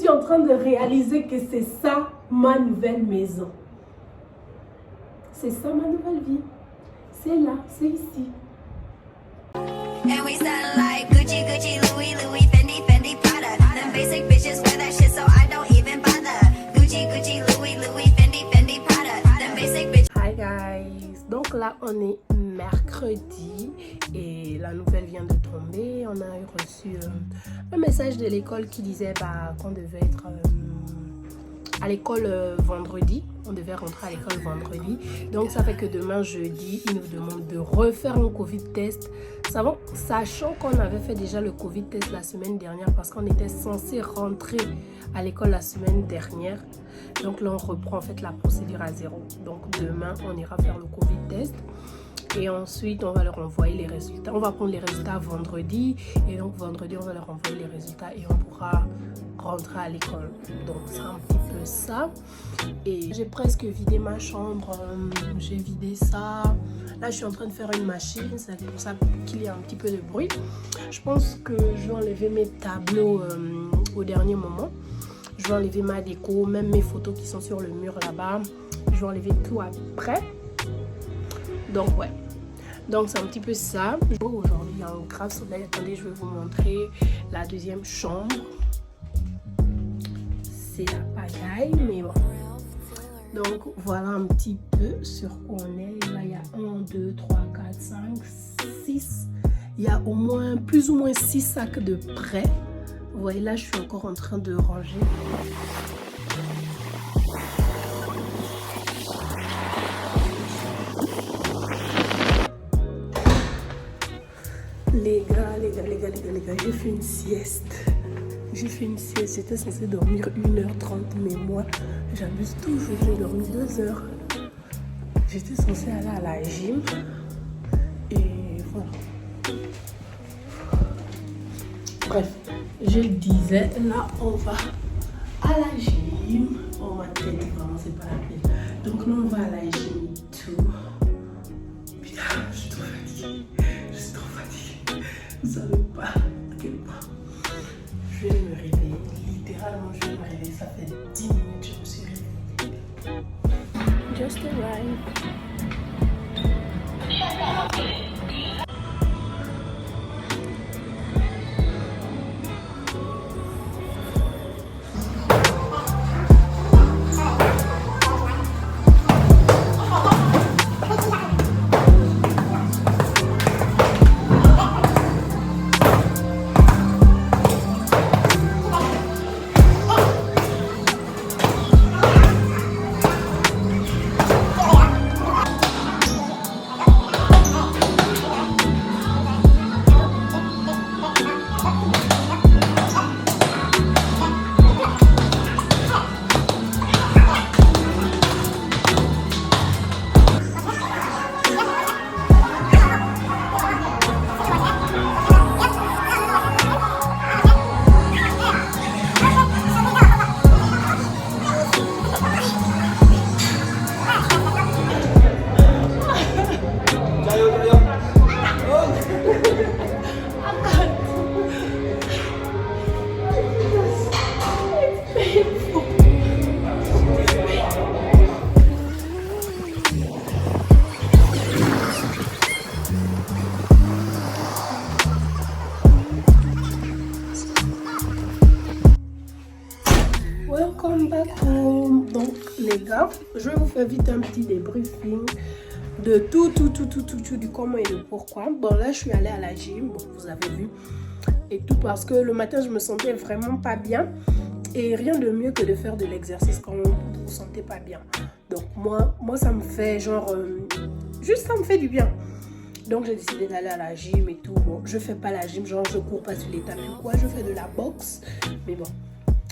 suis en train de réaliser que c'est ça ma nouvelle maison. C'est ça ma nouvelle vie. C'est là, c'est ici. And we sound like Gucci, Gucci, Louis, Louis, Fendi, Fendi, Prada. Them basic bitches wear that shit, so I don't even bother. Gucci, Gucci, Louis, Louis, Fendi, Fendi, Prada. Them basic bitches. Hi guys, donc là on est mercredi et la nouvelle vient de tomber. On a reçu un message de l'école qui disait qu'on devait être à l'école vendredi. On devait rentrer à l'école vendredi. Donc ça fait que demain jeudi, ils nous demandent de refaire un Covid test. Sachant qu'on avait fait déjà le Covid test la semaine dernière parce qu'on était censé rentrer à l'école la semaine dernière. Donc là on reprend en fait la procédure à zéro. Donc demain on ira faire le Covid test. Et ensuite, on va leur envoyer les résultats. On va prendre les résultats vendredi. Et donc, vendredi, on va leur envoyer les résultats et on pourra rentrer à l'école. Donc, c'est un petit peu ça. Et j'ai presque vidé ma chambre. J'ai vidé ça. Là, je suis en train de faire une machine. C'est pour ça qu'il y a un petit peu de bruit. Je pense que je vais enlever mes tableaux au dernier moment. Je vais enlever ma déco, même mes photos qui sont sur le mur là-bas. Je vais enlever tout après. Donc ouais, donc c'est un petit peu ça. Aujourd'hui il y a un grave soleil. Attendez, je vais vous montrer la deuxième chambre. C'est la pagaille, mais bon. Donc voilà un petit peu sur où on est. Là il y a 1, 2, 3, 4, 5, 6. Il y a au moins plus ou moins 6 sacs de prêt. Vous voyez là je suis encore en train de ranger. Les gars, j'ai fait une sieste. J'étais censée dormir 1h30, mais moi, j'abuse toujours. J'ai dormi 2 heures. J'étais censée aller à la gym. Et voilà. Bref, je disais, là, on va à la gym. Oh, ma tête, vraiment, c'est pas la peine. Donc, là, on va à la gym et tout. Putain, je suis trop fatiguée. Vous savez pas à quel point je vais me réveiller. Littéralement, je vais me réveiller. Ça fait 10 minutes que je me suis réveillée. Just arrived. Welcome back home. Donc les gars, je vais vous faire vite un petit débriefing de tout du comment et du pourquoi. Bon là je suis allée à la gym, bon, vous avez vu, et tout parce que le matin je me sentais vraiment pas bien. Et rien de mieux que de faire de l'exercice quand vous vous sentez pas bien. Donc moi ça me fait genre, juste ça me fait du bien. Donc j'ai décidé d'aller à la gym et tout. Bon, je fais pas la gym, genre je cours pas sur les tapis ou quoi, je fais de la boxe. Mais bon,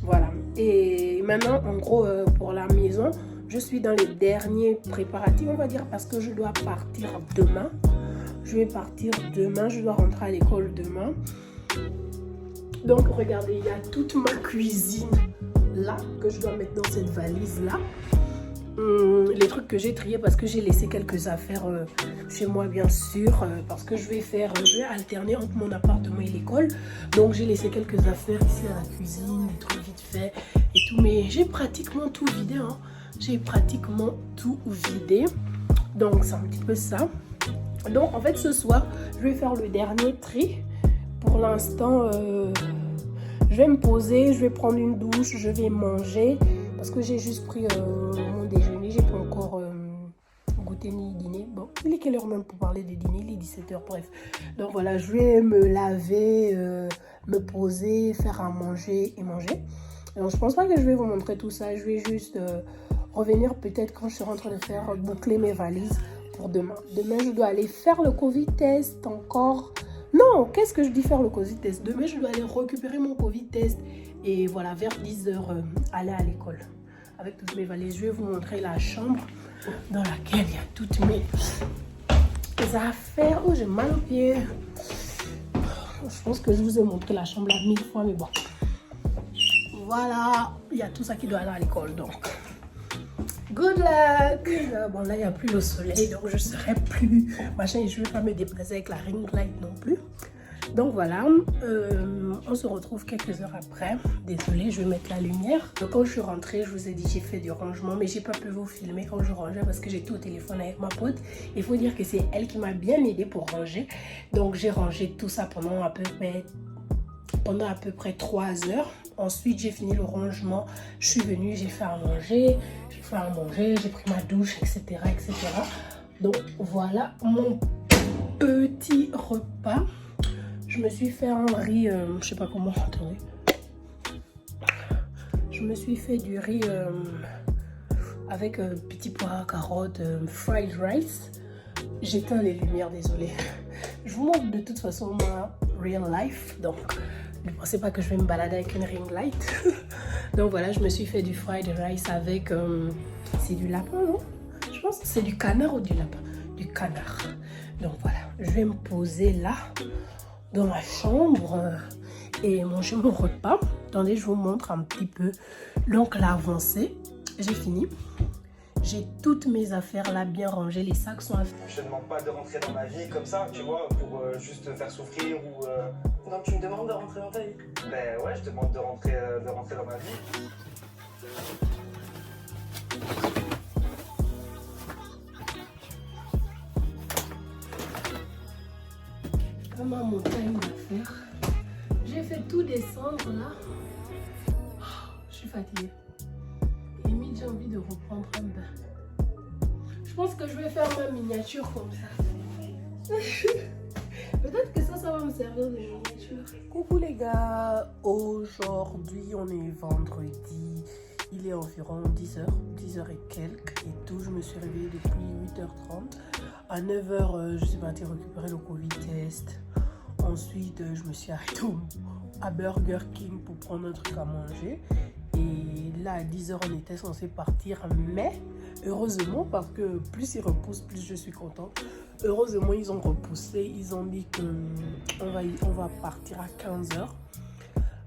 voilà. Et maintenant, en gros, pour la maison, je suis dans les derniers préparatifs, on va dire, parce que je dois partir demain. Je vais partir demain, je dois rentrer à l'école demain. Donc regardez, il y a toute ma cuisine là, que je dois mettre dans cette valise là. les trucs que j'ai triés parce que j'ai laissé quelques affaires chez moi bien sûr parce que je vais alterner entre mon appartement et l'école, donc j'ai laissé quelques affaires ici à la cuisine, des trucs vite fait et tout, mais j'ai pratiquement tout vidé hein. J'ai pratiquement tout vidé, donc c'est un petit peu ça. Donc en fait ce soir je vais faire le dernier tri. Pour l'instant je vais me poser, je vais prendre une douche, je vais manger parce que j'ai juste pris mon déjeuner, j'ai pas encore goûté ni dîner. Bon, il est quelle heure même pour parler des dîners? Il est 17h, bref. Donc voilà, je vais me laver, me poser, faire à manger et manger. Alors je pense pas que je vais vous montrer tout ça, je vais juste revenir peut-être quand je serai en train de faire boucler mes valises pour demain. Demain je dois aller faire le Covid test encore. Non, qu'est-ce que je dis faire le Covid test? Demain, je dois aller récupérer mon Covid test et voilà, vers 10h, aller à l'école avec toutes mes valises. Je vais vous montrer la chambre dans laquelle il y a toutes mes affaires. Oh, j'ai mal aux pieds. Je pense que je vous ai montré la chambre là 1000 fois, mais bon. Voilà, il y a tout ça qui doit aller à l'école, donc. Good luck! Bon, là, il n'y a plus le soleil, donc je ne serai plus machin et je ne vais pas me déplacer avec la ring light non plus. Donc voilà, on se retrouve quelques heures après. Désolée, je vais mettre la lumière. Donc quand je suis rentrée, je vous ai dit j'ai fait du rangement, mais j'ai pas pu vous filmer quand je rangeais parce que j'étais au téléphone avec ma pote. Il faut dire que c'est elle qui m'a bien aidé pour ranger. Donc j'ai rangé tout ça pendant à peu près 3 heures. Ensuite, j'ai fini le rangement. Je suis venue, j'ai fait à manger. J'ai pris ma douche, etc., etc. Donc voilà mon petit repas. Je me suis fait un riz, je sais pas comment, attendez. Je me suis fait du riz avec petits pois, carottes, fried rice. J'éteins les lumières, désolé. Je vous montre de toute façon ma real life, donc ne pensez pas que je vais me balader avec une ring light. Donc voilà, je me suis fait du fried rice avec, c'est du lapin, non? Je pense que c'est du canard ou du lapin? Du canard. Donc voilà, je vais me poser là, dans ma chambre et manger mon repas. Attendez, je vous montre un petit peu. Donc l'avancée, j'ai fini. J'ai toutes mes affaires là bien rangées, les sacs sont... Je te demande pas de rentrer dans ma vie comme ça, tu vois, pour juste te faire souffrir ou... Donc tu me demandes de rentrer dans ta vie? Ben ouais, je te demande de rentrer dans ma vie. Comme un montagne d'affaires. J'ai fait tout descendre là. Je suis fatiguée. Limite, j'ai envie de reprendre un bain. Je pense que je vais faire ma miniature comme ça. Peut-être que ça va me servir de miniature. Coucou les gars. Aujourd'hui, on est vendredi. Il est environ 10h et quelques. Et tout, je me suis réveillée depuis 8h30. À 9h, je suis partie récupérer le Covid test. Ensuite, je me suis arrêtée à Burger King pour prendre un truc à manger. Et là, à 10h, on était censé partir. Mais, heureusement, parce que plus ils repoussent, plus je suis contente. Heureusement, ils ont repoussé. Ils ont dit qu'on va partir à 15h.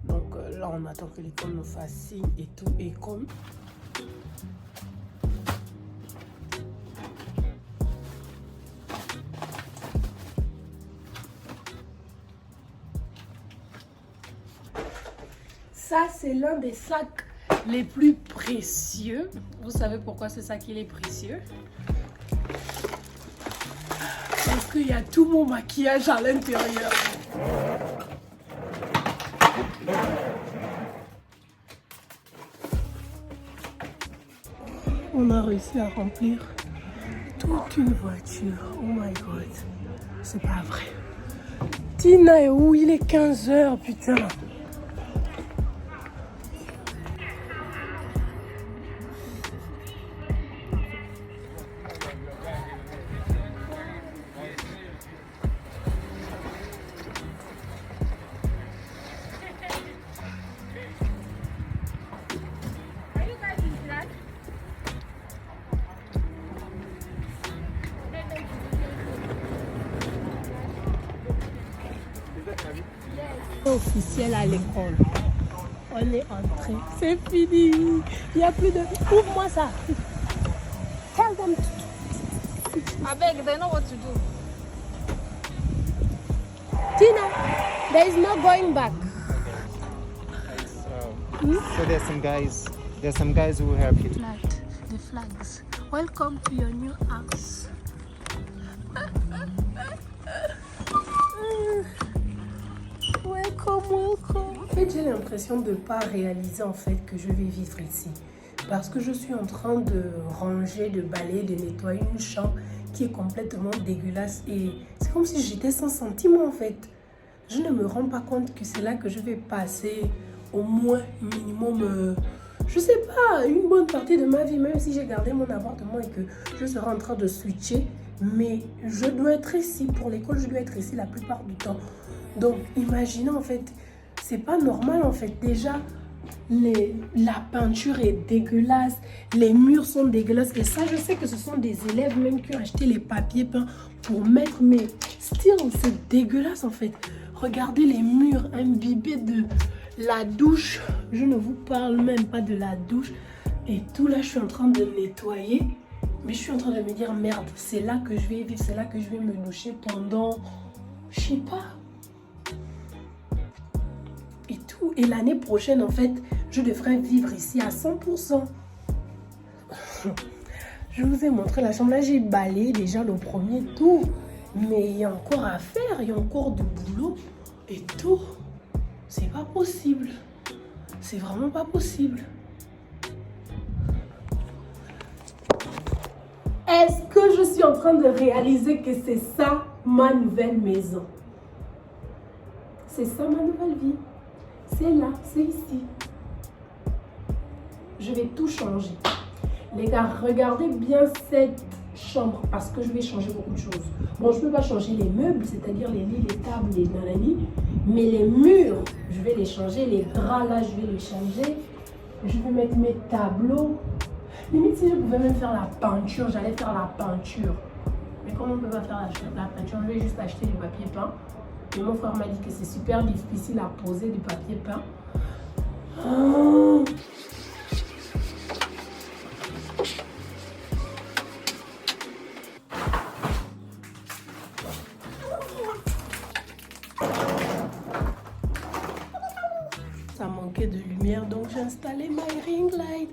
Donc là, on attend que l'école nous fasse signe et tout. Et comme... Ça, c'est l'un des sacs les plus précieux. Vous savez pourquoi ce sac il est précieux? Parce qu'il y a tout mon maquillage à l'intérieur. On a réussi à remplir toute une voiture. Oh my god. C'est pas vrai. Tina est où? Il est 15h, putain. Officiel à l'école. On est entré. C'est fini. Il n'y a plus de... Ouvre-moi ça. come to... I beg, they know what to do. Tina, there is no going back. So there's some guys who will help you. The flags. Welcome to your new house. Welcome. En fait, j'ai l'impression de ne pas réaliser en fait que je vais vivre ici. Parce que je suis en train de ranger, de balayer, de nettoyer une chambre qui est complètement dégueulasse. Et c'est comme si j'étais sans sentiment en fait. Je ne me rends pas compte que c'est là que je vais passer au moins minimum, je sais pas, une bonne partie de ma vie, même si j'ai gardé mon appartement et que je serai en train de switcher. Mais je dois être ici pour l'école, je dois être ici la plupart du temps. Donc imaginez en fait, c'est pas normal en fait. Déjà, la peinture est dégueulasse, les murs sont dégueulasses. Et ça, je sais que ce sont des élèves même qui ont acheté les papiers peints pour mettre, mais still, c'est dégueulasse en fait. Regardez les murs imbibés de la douche. Je ne vous parle même pas de la douche. Et tout là, je suis en train de nettoyer. Mais je suis en train de me dire, merde, c'est là que je vais vivre, c'est là que je vais me doucher pendant, je sais pas. Et tout. Et l'année prochaine, en fait, je devrais vivre ici à 100%. Je vous ai montré la chambre. Là, j'ai balayé déjà le premier tour. Mais il y a encore à faire, il y a encore du boulot et tout. C'est pas possible. C'est vraiment pas possible. Est-ce que je suis en train de réaliser que c'est ça ma nouvelle maison? C'est ça ma nouvelle vie. C'est là, c'est ici. Je vais tout changer. Les gars, regardez bien cette chambre parce que je vais changer beaucoup de choses. Bon, je ne peux pas changer les meubles, c'est-à-dire les lits, les tables, les nanani, mais les murs, je vais les changer. Les draps, là, je vais les changer. Je vais mettre mes tableaux. Limite, si je pouvais même faire la peinture, j'allais faire la peinture. Mais comme on ne peut pas faire la peinture, je vais juste acheter du papier peint. Et mon frère m'a dit que c'est super difficile à poser du papier peint. Oh. Ça manquait de lumière, donc j'ai installé ma ring light.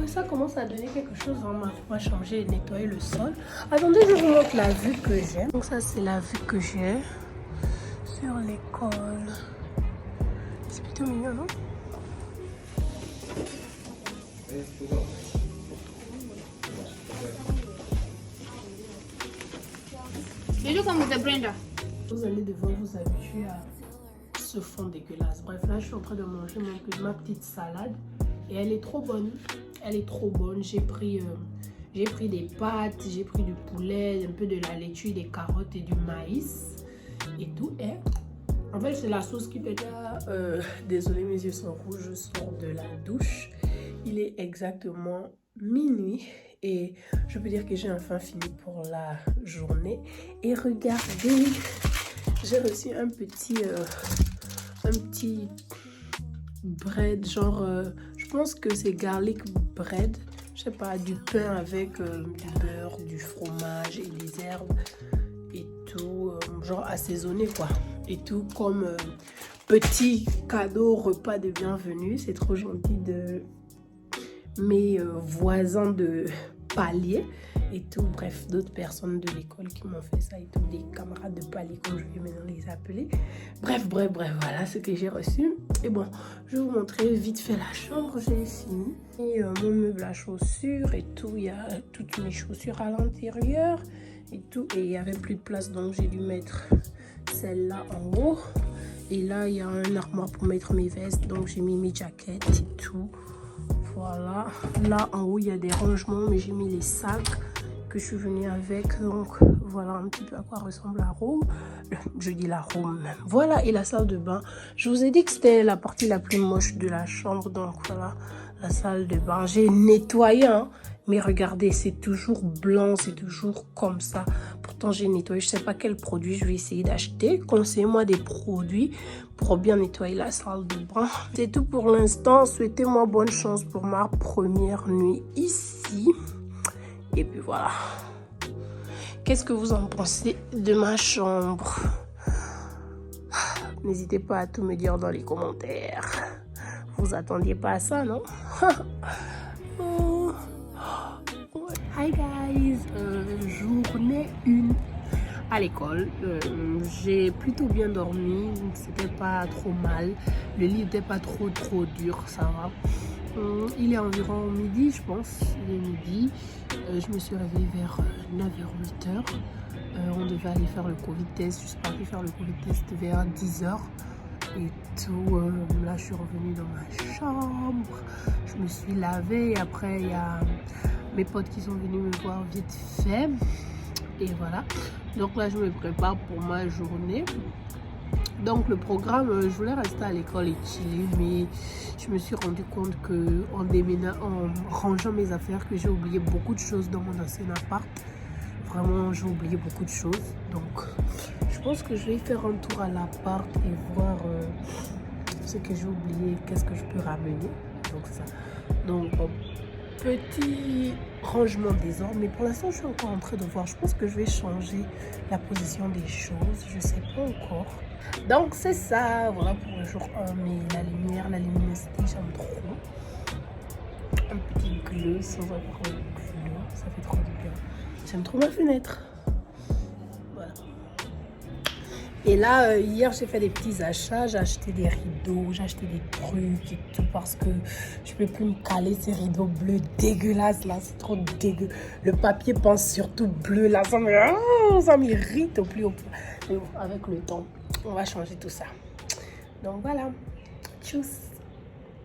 Ça commence à donner quelque chose. On va changer et nettoyer le sol. Attendez, je vous montre la vue que j'ai. Donc ça, c'est la vue que j'ai sur l'école. C'est plutôt mignon, non? Vous allez devoir vous habituer à ce fond dégueulasse. Bref, là, je suis en train de manger ma petite salade. Et elle est trop bonne. Elle est trop bonne. J'ai pris des pâtes, j'ai pris du poulet, un peu de la laitue, des carottes et du maïs. Et tout est... En fait, c'est la sauce qui fait que... désolée, mes yeux sont rouges. Je sors de la douche. Il est exactement minuit. Et je peux dire que j'ai enfin fini pour la journée. Et regardez, j'ai reçu un petit bread, genre, je pense que c'est garlic bread, je sais pas, du pain avec du beurre, du fromage et des herbes et tout, genre assaisonné quoi, et tout comme petit cadeau repas de bienvenue. C'est trop gentil de mes voisins de palier et tout, bref, d'autres personnes de l'école qui m'ont fait ça et tout, des camarades de palier comme je vais maintenant les appeler. Bref, voilà ce que j'ai reçu. Et bon, je vais vous montrer vite fait la chambre, j'ai fini. Et mon meuble à chaussures et tout, il y a toutes mes chaussures à l'intérieur et tout. Et il n'y avait plus de place, donc j'ai dû mettre celle-là en haut. Et là, il y a un armoire pour mettre mes vestes, donc j'ai mis mes jaquettes et tout. Voilà, là en haut il y a des rangements, mais j'ai mis les sacs que je suis venue avec. Donc voilà un petit peu à quoi ressemble la room. Je dis la room même. Voilà, et la salle de bain. Je vous ai dit que c'était la partie la plus moche de la chambre. Donc voilà, la salle de bain. J'ai nettoyé, hein, mais regardez, c'est toujours blanc, c'est toujours comme ça. Pourtant j'ai nettoyé, je sais pas quel produit je vais essayer d'acheter. Conseillez-moi des produits pour bien nettoyer la salle de bain. C'est tout pour l'instant. Souhaitez-moi bonne chance pour ma première nuit ici. Et puis voilà. Qu'est-ce que vous en pensez de ma chambre? N'hésitez pas à tout me dire dans les commentaires. Vous attendiez pas à ça, non? Hi guys, journée 1 à l'école. J'ai plutôt bien dormi, c'était pas trop mal. Le lit n'était pas trop dur, ça va. Il est environ midi, je pense. Il est midi. Je me suis réveillée vers 9h, 8h. On devait aller faire le Covid test. Je suis partie faire le Covid test vers 10h. Et tout, là je suis revenue dans ma chambre. Je me suis lavée. Après, il y a mes potes qui sont venus me voir vite fait. Et voilà. Donc là, je me prépare pour ma journée. Donc le programme, je voulais rester à l'école et chiller, mais je me suis rendu compte que en rangeant mes affaires, que j'ai oublié beaucoup de choses dans mon ancien appart. Vraiment, j'ai oublié beaucoup de choses. Donc je pense que je vais faire un tour à l'appart et voir ce que j'ai oublié, qu'est-ce que je peux ramener. Donc ça. Donc bon, petit rangement des ordres, mais pour l'instant je suis encore en train de voir. Je pense que je vais changer la position des choses, je sais pas encore. Donc c'est ça, voilà pour le jour 1. Mais la lumière, la luminosité, j'aime trop. Un petit gleu sans avoir de gleu, ça fait trop du bien. J'aime trop ma fenêtre. Voilà. Et là, hier, j'ai fait des petits achats. J'ai acheté des rideaux, j'ai acheté des trucs et tout parce que je peux plus me caler ces rideaux bleus dégueulasses là. C'est trop dégueu. Le papier pense surtout bleu là. Ça m'irrite au plus haut. Mais bon, avec le temps, on va changer tout ça. Donc voilà. Tchuss.